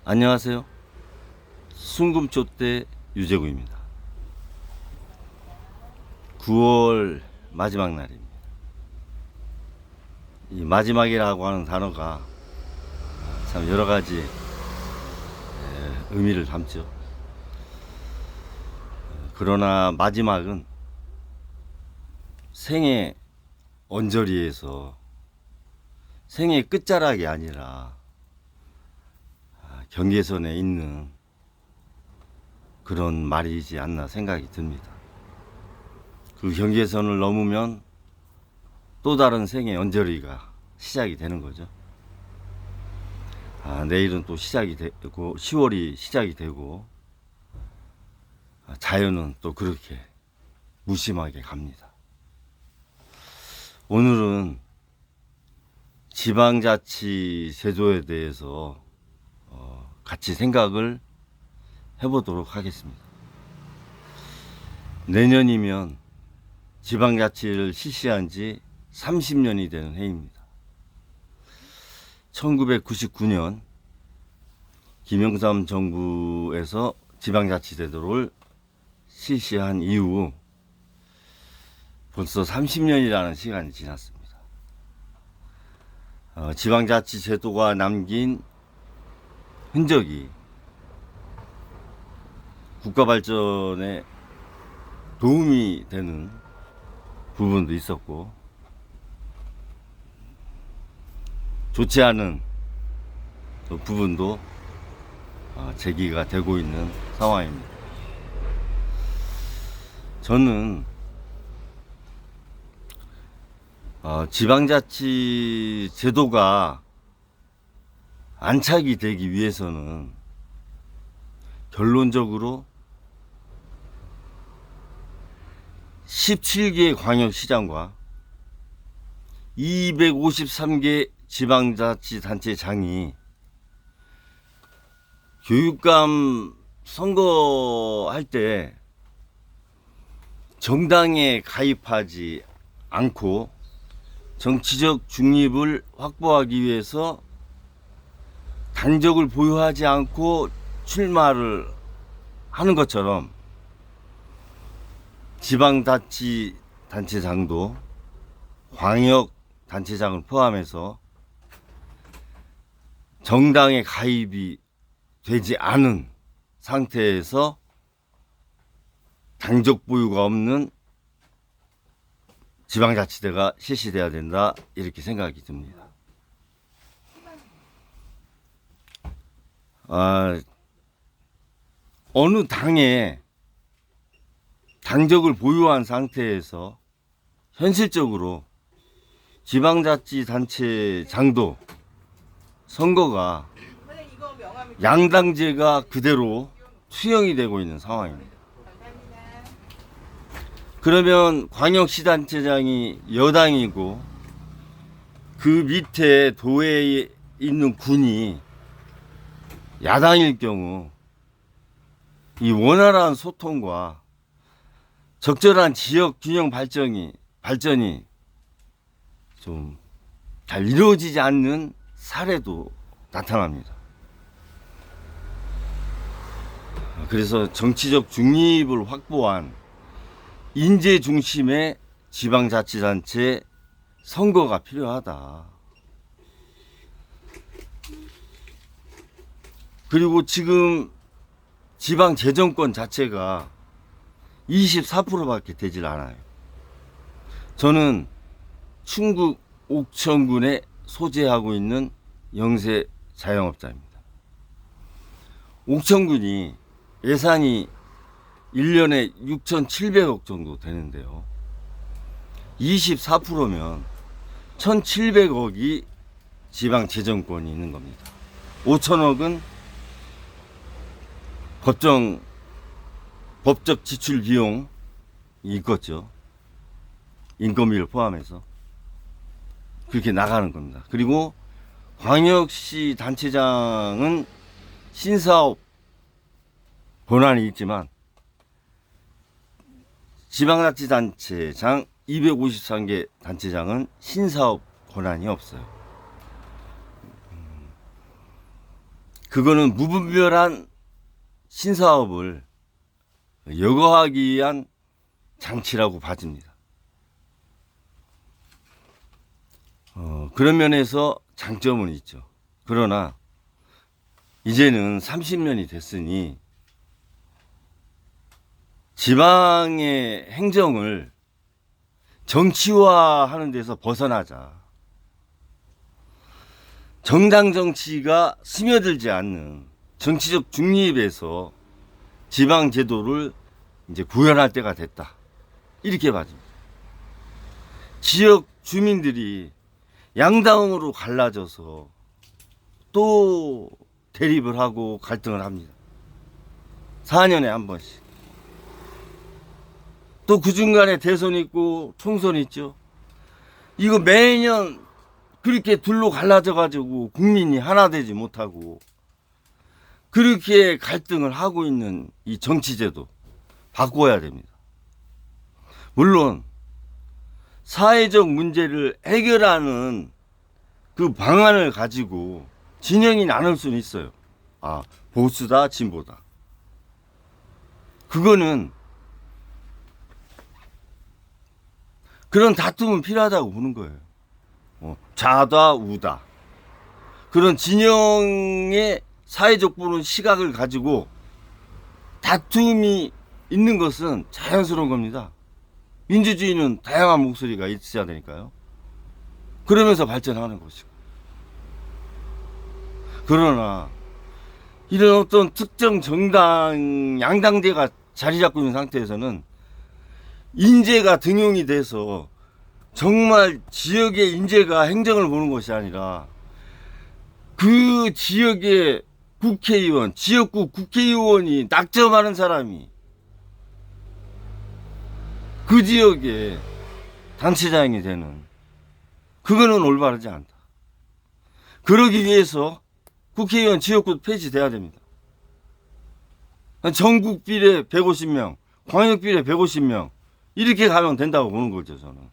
안녕하세요. 순금초대 유재구입니다. 9월 마지막 날입니다. 이 마지막이라고 하는 단어가 참 여러 가지 의미를 담죠. 그러나 마지막은 생의 언저리에서 생의 끝자락이 아니라 경계선에 있는 그런 말이지 않나 생각이 듭니다. 그 경계선을 넘으면 또 다른 생의 언저리가 시작이 되는 거죠. 내일은 또 시작이 되고 10월이 시작이 되고 자연은 또 그렇게 무심하게 갑니다. 오늘은 지방자치 제도에 대해서 같이 생각을 해보도록 하겠습니다. 내년이면 지방자치를 실시한 지 30년이 되는 해입니다. 1999년 김영삼 정부에서 지방자치 제도를 실시한 이후 벌써 30년이라는 시간이 지났습니다. 지방자치 제도가 남긴 흔적이 국가 발전에 도움이 되는 부분도 있었고 좋지 않은 부분도 제기가 되고 있는 상황입니다. 저는 지방자치 제도가 안착이 되기 위해서는 결론적으로 17개 광역시장과 253개 지방자치단체장이 교육감 선거할 때 정당에 가입하지 않고 정치적 중립을 확보하기 위해서 당적을 보유하지 않고 출마를 하는 것처럼 지방자치단체장도 광역단체장을 포함해서 정당에 가입이 되지 않은 상태에서 당적 보유가 없는 지방자치제가 실시돼야 된다, 이렇게 생각이 듭니다. 어느 당에 당적을 보유한 상태에서 현실적으로 지방자치단체장도 선거가 양당제가 그대로 수용이 되고 있는 상황입니다. 그러면 광역시단체장이 여당이고 그 밑에 도에 있는 군이 야당일 경우 이 원활한 소통과 적절한 지역 균형 발전이 좀 잘 이루어지지 않는 사례도 나타납니다. 그래서 정치적 중립을 확보한 인재 중심의 지방자치단체 선거가 필요하다. 그리고 지금 지방재정권 자체가 24%밖에 되질 않아요. 저는 충북 옥천군에 소재하고 있는 영세 자영업자입니다. 옥천군이 예산이 1년에 6,700억 정도 되는데요. 24%면 1,700억이 지방재정권이 있는 겁니다. 5천억은 법적 지출 비용이 있겠죠. 인건비를 포함해서 그렇게 나가는 겁니다. 그리고 광역시 단체장은 신사업 권한이 있지만 지방자치단체장 253개 단체장은 신사업 권한이 없어요. 그거는 무분별한 신사업을 여과하기 위한 장치라고 봐집니다. 그런 면에서 장점은 있죠. 그러나 이제는 30년이 됐으니 지방의 행정을 정치화하는 데서 벗어나자. 정당 정치가 스며들지 않는 정치적 중립에서 지방 제도를 이제 구현할 때가 됐다. 이렇게 봐집니다. 지역 주민들이 양당으로 갈라져서 또 대립을 하고 갈등을 합니다. 4년에 한 번씩. 또 그 중간에 대선 있고 총선 있죠. 이거 매년 그렇게 둘로 갈라져 가지고 국민이 하나 되지 못하고 그렇게 갈등을 하고 있는 이 정치제도 바꿔야 됩니다. 물론 사회적 문제를 해결하는 그 방안을 가지고 진영이 나눌 수는 있어요. 아, 보수다, 진보다. 그거는 그런 다툼은 필요하다고 보는 거예요. 좌다, 우다. 그런 진영의 사회적 보는 시각을 가지고 다툼이 있는 것은 자연스러운 겁니다. 민주주의는 다양한 목소리가 있어야 되니까요. 그러면서 발전하는 것이고. 그러나 이런 어떤 특정 정당, 양당제가 자리 잡고 있는 상태에서는 인재가 등용이 돼서 정말 지역의 인재가 행정을 보는 것이 아니라 그 지역의 국회의원, 지역구 국회의원이 낙점하는 사람이 그 지역의 단체장이 되는, 그거는 올바르지 않다. 그러기 위해서 국회의원 지역구 폐지돼야 됩니다. 전국 비례 150명, 광역 비례 150명 이렇게 가면 된다고 보는 거죠, 저는.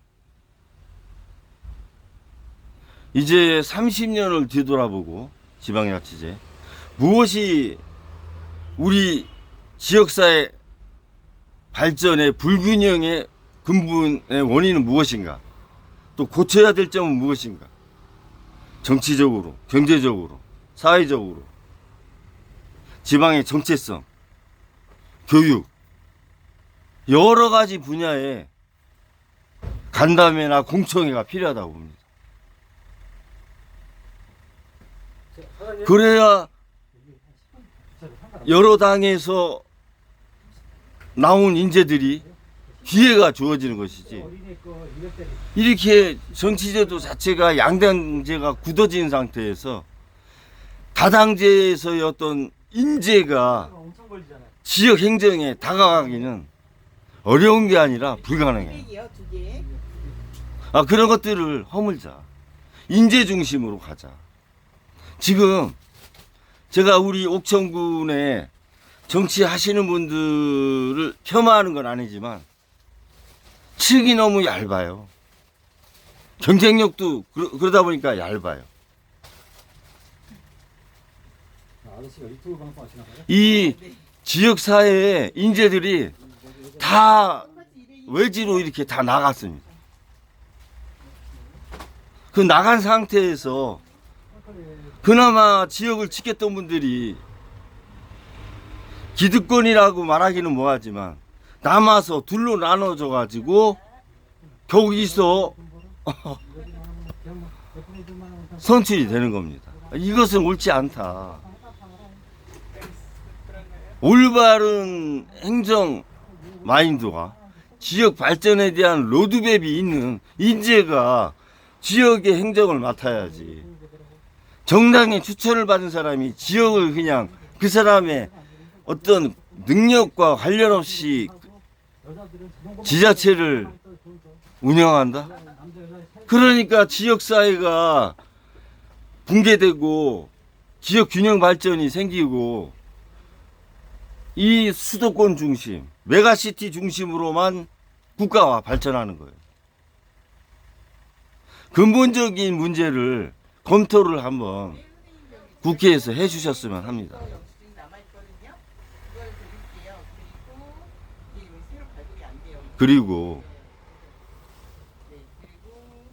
이제 30년을 뒤돌아보고 지방자치제 무엇이 우리 지역사회 발전의 불균형의 근본의 원인은 무엇인가, 또 고쳐야 될 점은 무엇인가, 정치적으로, 경제적으로, 사회적으로, 지방의 정체성, 교육, 여러 가지 분야에 간담회나 공청회가 필요하다고 봅니다. 그래야 여러 당에서 나온 인재들이 기회가 주어지는 것이지, 이렇게 정치제도 자체가 양당제가 굳어진 상태에서 다당제에서의 어떤 인재가 지역 행정에 다가가기는 어려운 게 아니라 불가능해요. 그런 것들을 허물자. 인재 중심으로 가자. 지금 제가 우리 옥천군에 정치하시는 분들을 폄하하는 건 아니지만 층이 너무 얇아요. 경쟁력도 그러다 보니까 얇아요. 이 지역사회의 인재들이 다 외지로 이렇게 다 나갔습니다. 그 나간 상태에서 그나마 지역을 지켰던 분들이 기득권이라고 말하기는 뭐하지만 남아서 둘로 나눠져 가지고 거기서 선출이 되는 겁니다. 이것은 옳지 않다. 올바른 행정 마인드와 지역 발전에 대한 로드맵이 있는 인재가 지역의 행정을 맡아야지, 정당의 추천을 받은 사람이 지역을 그냥 그 사람의 어떤 능력과 관련 없이 지자체를 운영한다? 그러니까 지역사회가 붕괴되고 지역 균형 발전이 생기고 이 수도권 중심, 메가시티 중심으로만 국가가 발전하는 거예요. 근본적인 문제를 검토를 한번 국회에서 해주셨으면 합니다. 영수증 남아있거든요. 그걸 드릴게요. 그리고 이게 새로 발급이 안 돼요. 그리고 네, 그리고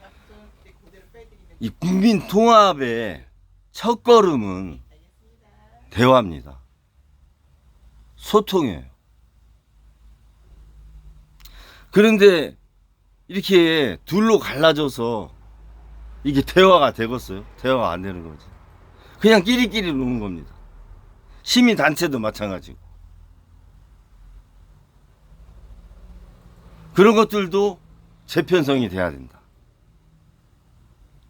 약속 때 그대로 빼드리면 이 국민 통합의 첫 걸음은 알겠습니다. 대화입니다. 소통이에요. 그런데 이렇게 둘로 갈라져서 이게 대화가 되겠어요? 대화가 안 되는 거지. 그냥 끼리끼리 노는 겁니다. 시민단체도 마찬가지고. 그런 것들도 재편성이 돼야 된다.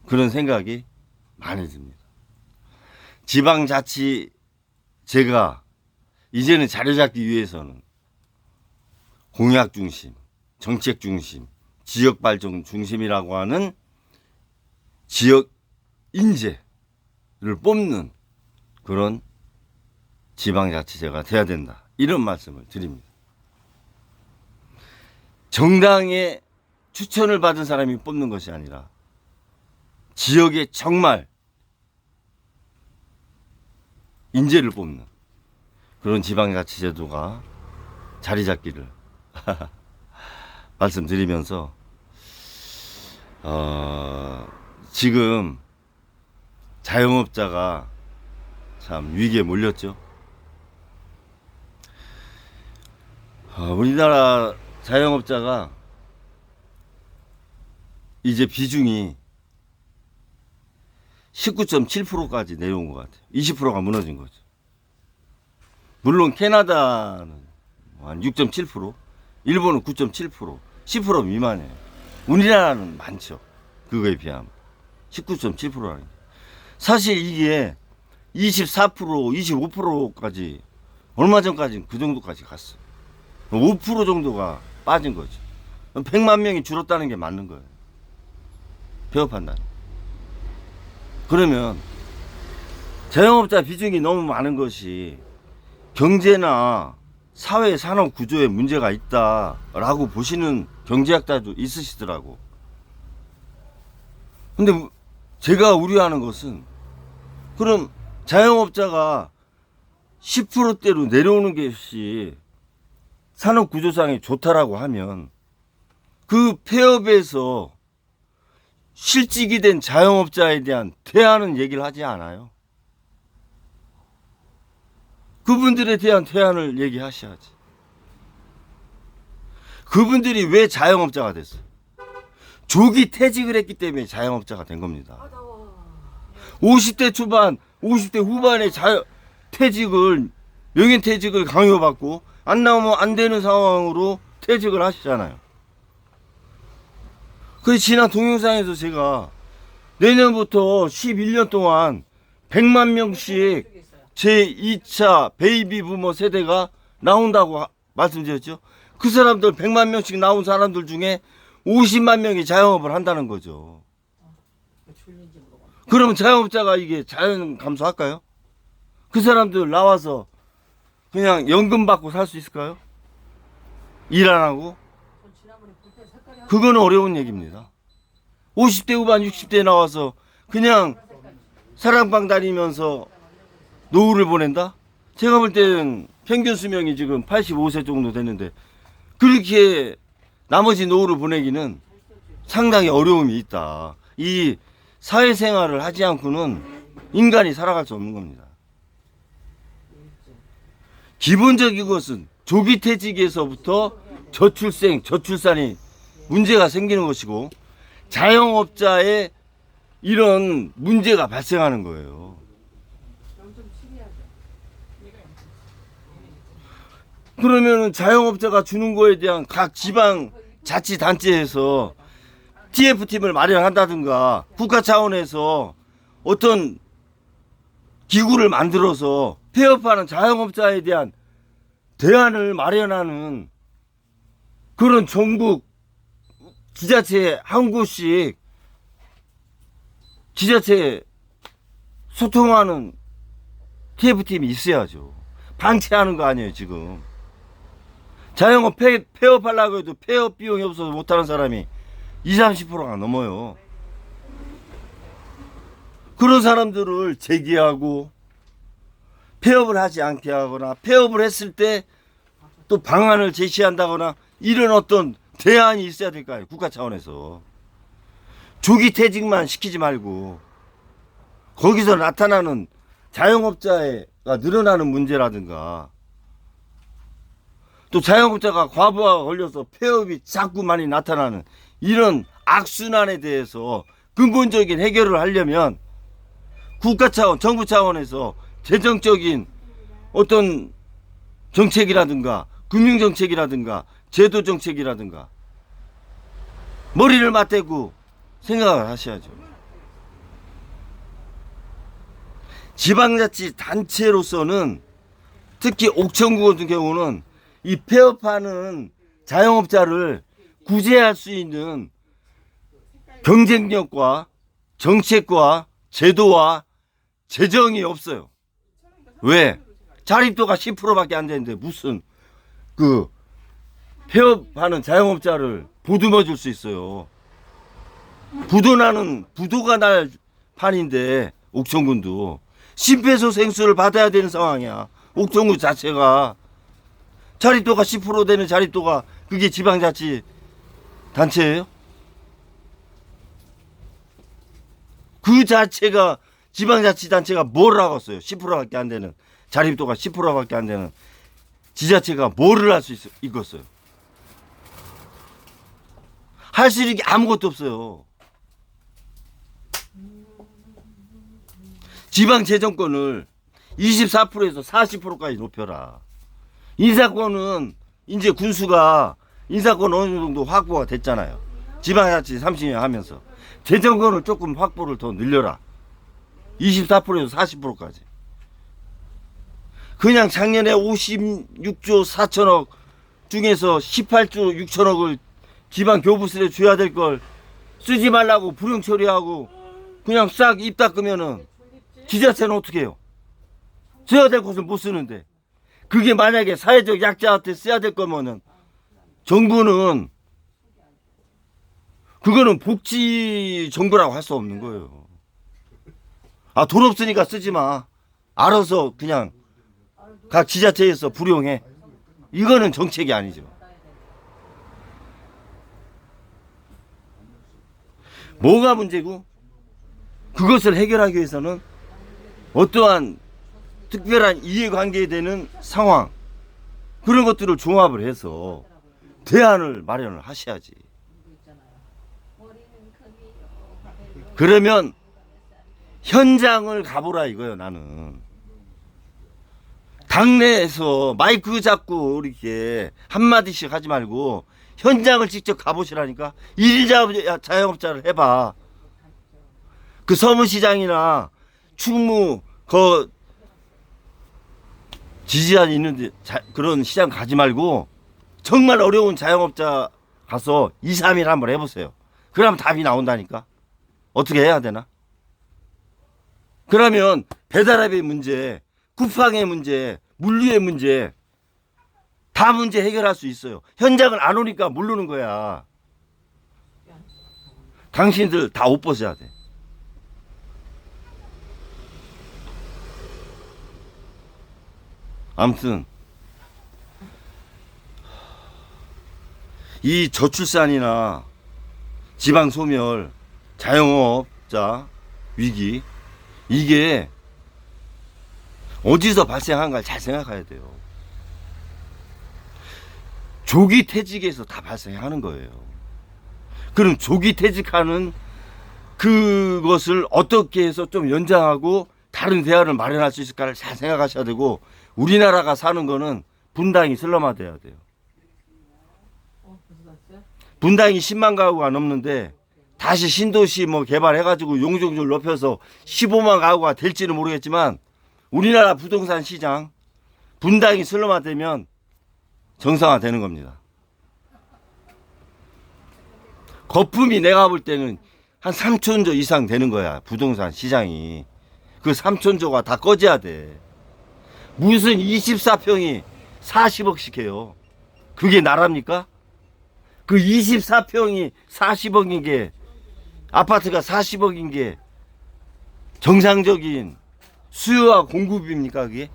그런 생각이 많이 듭니다. 지방자치제가 이제는 자리 잡기 위해서는 공약 중심, 정책 중심, 지역 발전 중심이라고 하는 지역 인재를 뽑는 그런 지방자치제가 돼야 된다. 이런 말씀을 드립니다. 정당의 추천을 받은 사람이 뽑는 것이 아니라 지역에 정말 인재를 뽑는 그런 지방자치제도가 자리 잡기를 말씀드리면서 지금 자영업자가 참 위기에 몰렸죠. 우리나라 자영업자가 이제 비중이 19.7%까지 내려온 것 같아요. 20%가 무너진 거죠. 물론 캐나다는 한 6.7%, 일본은 9.7%, 10% 미만이에요. 우리나라는 많죠. 그거에 비하면 19.7%라는 게. 사실 이게 24%, 25%까지 얼마 전까지는 그 정도까지 갔어요. 5% 정도가 빠진 거죠. 100만 명이 줄었다는 게 맞는 거예요. 폐업한다는. 그러면 자영업자 비중이 너무 많은 것이 경제나 사회 산업 구조에 문제가 있다라고 보시는 경제학자도 있으시더라고. 근데 제가 우려하는 것은 그럼 자영업자가 10%대로 내려오는 것이 산업 구조상에 좋다라고 하면 그 폐업에서 실직이 된 자영업자에 대한 대안은 얘기를 하지 않아요. 그분들에 대한 대안을 얘기하셔야지. 그분들이 왜 자영업자가 됐어요? 조기 퇴직을 했기 때문에 자영업자가 된 겁니다. 50대 초반, 50대 후반에 퇴직을, 명예퇴직을 강요받고 안 나오면 안 되는 상황으로 퇴직을 하시잖아요. 그 지난 동영상에서 제가 내년부터 11년 동안 100만 명씩 제2차 베이비 부머 세대가 나온다고 말씀드렸죠. 그 사람들 100만 명씩 나온 사람들 중에 50만 명이 자영업을 한다는 거죠. 그러면 자영업자가 이게 자연 감소할까요? 그 사람들 나와서 그냥 연금 받고 살 수 있을까요? 일 안 하고? 그거는 어려운 얘기입니다. 50대 후반 60대에 나와서 그냥 사랑방 다니면서 노후를 보낸다? 제가 볼 때는 평균 수명이 지금 85세 정도 됐는데 그렇게 나머지 노후를 보내기는 상당히 어려움이 있다. 이 사회생활을 하지 않고는 인간이 살아갈 수 없는 겁니다. 기본적인 것은 조기퇴직에서부터 저출생, 저출산이 문제가 생기는 것이고 자영업자의 이런 문제가 발생하는 거예요. 그러면 자영업자가 주는 거에 대한 각 지방 자치단체에서 TF팀을 마련한다든가 국가 차원에서 어떤 기구를 만들어서 폐업하는 자영업자에 대한 대안을 마련하는 그런 전국 지자체 한 곳씩 지자체 소통하는 TF팀이 있어야죠. 방치하는 거 아니에요 지금. 자영업 폐업하려고 해도 폐업 비용이 없어서 못하는 사람이 20, 30%가 넘어요. 그런 사람들을 제기하고 폐업을 하지 않게 하거나 폐업을 했을 때 또 방안을 제시한다거나 이런 어떤 대안이 있어야 될 거 아니에요. 국가 차원에서. 조기 퇴직만 시키지 말고 거기서 나타나는 자영업자가 늘어나는 문제라든가 또 자영업자가 과부하가 걸려서 폐업이 자꾸 많이 나타나는 이런 악순환에 대해서 근본적인 해결을 하려면 국가 차원, 정부 차원에서 재정적인 어떤 정책이라든가 금융정책이라든가 제도정책이라든가 머리를 맞대고 생각을 하셔야죠. 지방자치 단체로서는 특히 옥천구 같은 경우는 이 폐업하는 자영업자를 구제할 수 있는 경쟁력과 정책과 제도와 재정이 없어요. 왜? 자립도가 10%밖에 안 되는데 무슨 그 폐업하는 자영업자를 보듬어 줄 수 있어요. 부도가 날 판인데 옥천군도 심폐소생술을 받아야 되는 상황이야. 옥천군 자체가 자립도가 10% 되는 자립도가 그게 지방자치 단체예요? 그 자체가 지방자치단체가 뭘 하고 있어요? 10%밖에 안 되는 자립도가 10%밖에 안 되는 지자체가 뭐를 할 수 있겠어요? 할 수 있는 게 아무것도 없어요. 지방재정권을 24%에서 40%까지 높여라. 인사권은 이제 군수가 인사권 어느 정도 확보가 됐잖아요. 지방자치 30년 하면서 재정권을 조금 확보를 더 늘려라. 24%에서 40%까지. 그냥 작년에 56조 4천억 중에서 18조 6천억을 지방 교부세에 줘야 될 걸 쓰지 말라고 불용 처리하고 그냥 싹 입 닦으면은 지자체는 어떻게 해요? 써야 될 곳을 못 쓰는데 그게 만약에 사회적 약자한테 써야 될 거면은 정부는 그거는 복지 정부라고 할 수 없는 거예요. 아, 돈 없으니까 쓰지 마. 알아서 그냥 각 지자체에서 불용해. 이거는 정책이 아니죠. 뭐가 문제고? 그것을 해결하기 위해서는 어떠한 특별한 이해관계에 되는 상황 그런 것들을 종합을 해서 대안을 마련을 하셔야지. 그러면 현장을 가보라 이거예요. 나는 당내에서 마이크 잡고 이렇게 한마디씩 하지 말고 현장을 직접 가보시라니까. 자영업자를 해봐. 그 서문시장이나 충무 지지단이 있는데 그런 시장 가지 말고 정말 어려운 자영업자 가서 2, 3일 한번 해보세요. 그러면 답이 나온다니까. 어떻게 해야 되나? 그러면 배달앱의 문제, 쿠팡의 문제, 물류의 문제 다 문제 해결할 수 있어요. 현장을 안 오니까 모르는 거야. 당신들 다 옷 벗어야 돼. 아무튼 이 저출산이나 지방소멸, 자영업자 위기 이게 어디서 발생한 걸 잘 생각해야 돼요. 조기 퇴직에서 다 발생하는 거예요. 그럼 조기 퇴직하는 그것을 어떻게 해서 좀 연장하고 다른 대안을 마련할 수 있을까를 잘 생각하셔야 되고 우리나라가 사는 거는 분당이 슬럼화돼야 돼요. 분당이 10만 가구가 넘는데 다시 신도시 뭐 개발해가지고 용적률 높여서 15만 가구가 될지는 모르겠지만 우리나라 부동산 시장 분당이 슬럼화되면 정상화되는 겁니다. 거품이 내가 볼 때는 한 3천조 이상 되는 거야. 부동산 시장이. 그 3천조가 다 꺼져야 돼. 무슨 24평이 40억씩 해요. 그게 나랍니까? 그 24평이 40억인 게 아파트가 40억인 게 정상적인 수요와 공급입니까 그게?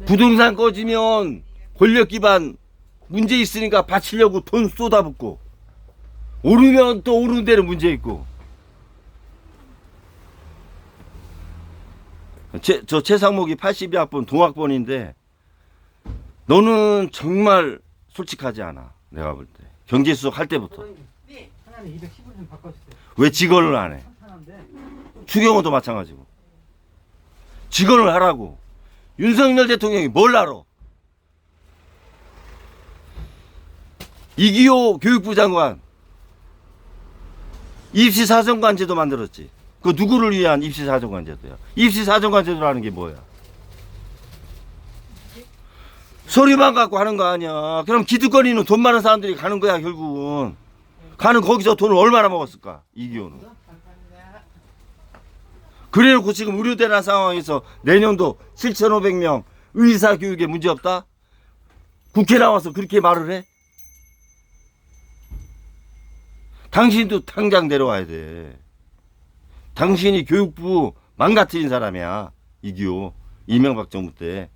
부동산 꺼지면 권력 기반 문제 있으니까 바치려고 돈 쏟아붓고 오르면 또 오르는 데는 문제 있고. 저 최상목이 82학번 동학번인데 너는 정말 솔직하지 않아. 내가 볼 때 경제수석 할 때부터 네. 하나는 210을 좀 바꿔주세요. 왜 직언을 안 해? 편한데 추경호도 마찬가지고 직언을 하라고. 윤석열 대통령이 뭘 알아? 이기호 교육부 장관 입시사정관제도 만들었지. 그 누구를 위한 입시사정관제도야? 입시사정관제도라는 게 뭐야? 서류만 갖고 하는 거 아니야. 그럼 기득권이는 돈 많은 사람들이 가는 거야 결국은. 가는 거기서 돈을 얼마나 먹었을까 이기호는. 감사합니다. 그래놓고 지금 우려되는 상황에서 내년도 7,500명 의사교육에 문제없다? 국회 나와서 그렇게 말을 해? 당신도 당장 내려와야 돼. 당신이 교육부 망가뜨린 사람이야. 이기호 이명박 정부 때.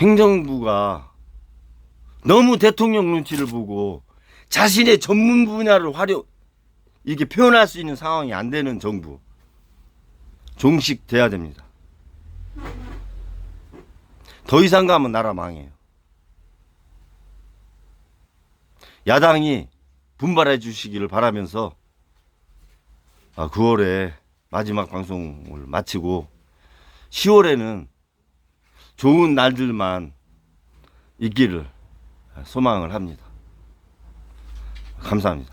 행정부가 너무 대통령 눈치를 보고 자신의 전문 분야를 이게 표현할 수 있는 상황이 안 되는 정부 종식돼야 됩니다. 더 이상 가면 나라 망해요. 야당이 분발해 주시기를 바라면서 9월에 마지막 방송을 마치고 10월에는 좋은 날들만 있기를 소망을 합니다. 감사합니다.